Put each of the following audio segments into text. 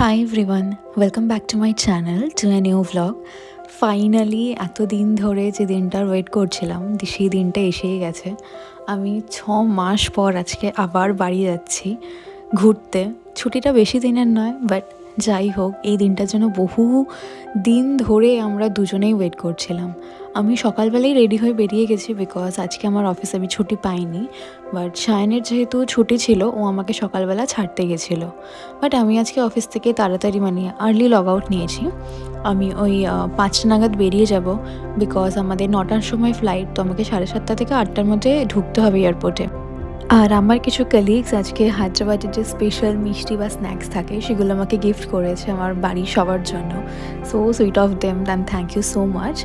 Hi everyone, welcome back to my channel to a new vlog. Finally এতদিন ধরে যে দিনটার ওয়েট করছিলাম সেই দিনটা এসেই গেছে। আমি 6 মাস পর আজকে আবার বাড়ি যাচ্ছি ঘুরতে। ছুটিটা বেশি দিনের নয়, বাট যাই হোক, এই দিনটার জন্য বহু দিন ধরে আমরা দুজনেই ওয়েট করছিলাম। আমি সকালবেলাই রেডি হয়ে বেরিয়ে গেছি বিকজ আজকে আমার অফিসে আমি ছুটি পাইনি, বাট শায়নের যেহেতু ছুটি ছিল ও আমাকে সকালবেলা ছাড়তে গেছিলো। বাট আমি আজকে অফিস থেকে তাড়াতাড়ি আর্লি লগ আউট নিয়েছি। আমি ওই 5টা নাগাদ বেরিয়ে যাব বিকজ আমাদের 9টার সময় ফ্লাইট, তো আমাকে 7:30 থেকে 8টার মধ্যে ঢুকতে হবে এয়ারপোর্টে। আর আমার কিছু কলিগস আজকে হায়দ্রাবাদের যে স্পেশাল মিষ্টি বা স্ন্যাক্স থাকে সেগুলো আমাকে গিফট করেছে আমার বাড়ির সবার জন্য। So sweet of them, and thank you so much.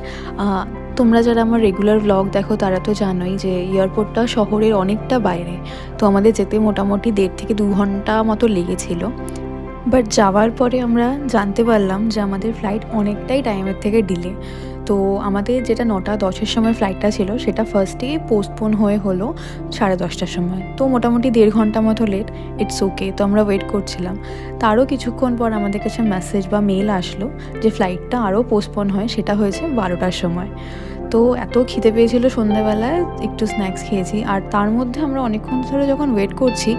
তোমরা যারা আমার রেগুলার ব্লগ দেখো তারা তো জানোই যে এয়ারপোর্টটা শহরের অনেকটা বাইরে, তো আমাদের যেতে মোটামুটি 1.5 থেকে 2 ঘন্টা মতো লেগেছিল। বাট যাওয়ার পরে আমরা জানতে পারলাম যে আমাদের ফ্লাইট অনেকটাই টাইমের থেকে ডিলে। তো আমাদের যেটা 9:10-এর সময় ফ্লাইটটা ছিল সেটা ফার্স্টেই পোস্টপোন হলো 10:30টার সময়। তো মোটামুটি 1.5 ঘন্টা মতো লেট। ইটস ওকে, তো আমরা ওয়েট করছিলাম। তারও কিছুক্ষণ পর আমাদের কাছে মেসেজ বা মেল আসলো যে ফ্লাইটটা আরও পোস্টপোন হয়, সেটা হয়েছে 12টার সময়। তো এত খিদে পেয়েছিল, সন্ধ্যেবেলায় একটু স্ন্যাক্স খেয়েছি। আর তার মধ্যে আমরা অনেকক্ষণ ধরে যখন ওয়েট করছি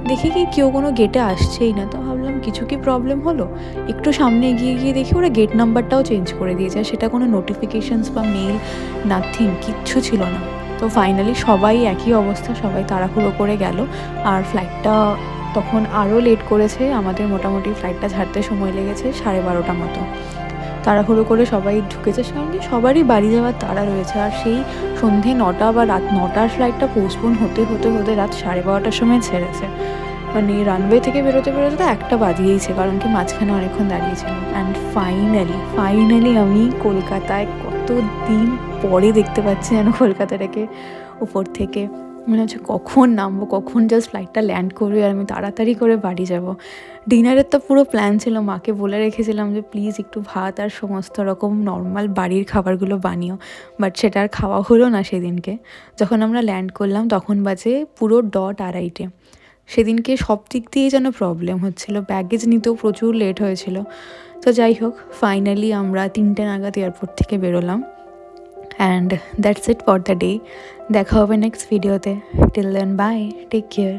দেখি কি কেউ কোনো গেটে আসছেই না। তো ভাবলাম কিছু কি প্রবলেম হলো। একটু সামনে এগিয়ে গিয়ে দেখি ওরা গেট নাম্বারটাও চেঞ্জ করে দিয়েছে, আর সেটা কোনো নোটিফিকেশানস বা মেল নাথিং, কিচ্ছু ছিল না। তো ফাইনালি সবাই একই অবস্থা, সবাই তাড়াহুড়ো করে গেল। আর ফ্লাইটটা তখন আরও লেট করেছে, আমাদের মোটামুটি ফ্লাইটটা ছাড়তে সময় লেগেছে 12:30 মতো। তাড়াহুড়ো করে সবাই ঢুকেছে, সঙ্গে সবারই বাড়ি যাওয়ার তাড়া রয়েছে। আর সেই সন্ধে 9টা বা রাত 9টার ফ্লাইটটা পোস্টপোন হতে রাত 12:30টার সময় ছেড়েছে। রানওয়ে থেকে বেরোতে তো 1টা বাজিয়েইছে, কারণ কি মাঝখানে অনেকক্ষণ দাঁড়িয়েছিলাম। অ্যান্ড ফাইনালি আমি কলকাতায় কত দিন পরে দেখতে পাচ্ছি যেন কলকাতাটাকে উপর থেকে। মনে হচ্ছে কখন নামবো, কখন জাস্ট ফ্লাইটটা ল্যান্ড করবে আর আমি তাড়াতাড়ি করে বাড়ি যাব। ডিনারের তো পুরো প্ল্যান ছিল, মাকে বলে রেখেছিলাম যে প্লিজ একটু ভাত আর সমস্ত রকম নর্মাল বাড়ির খাবারগুলো বানিও, বাট সেটা আর খাওয়া হলো না সেদিনকে। যখন আমরা ল্যান্ড করলাম তখন বাজে পুরো 2:30। সেদিনকে সব দিক দিয়েই যেন প্রবলেম হচ্ছিলো, ব্যাগেজ নিতেও প্রচুর লেট হয়েছিল। তো যাই হোক, ফাইনালি আমরা 3টে নাগাদ এয়ারপোর্ট থেকে বেরোলাম। And that's it for the day. দেখা হবে নেক্সট ভিডিওতে। Till then bye, take care.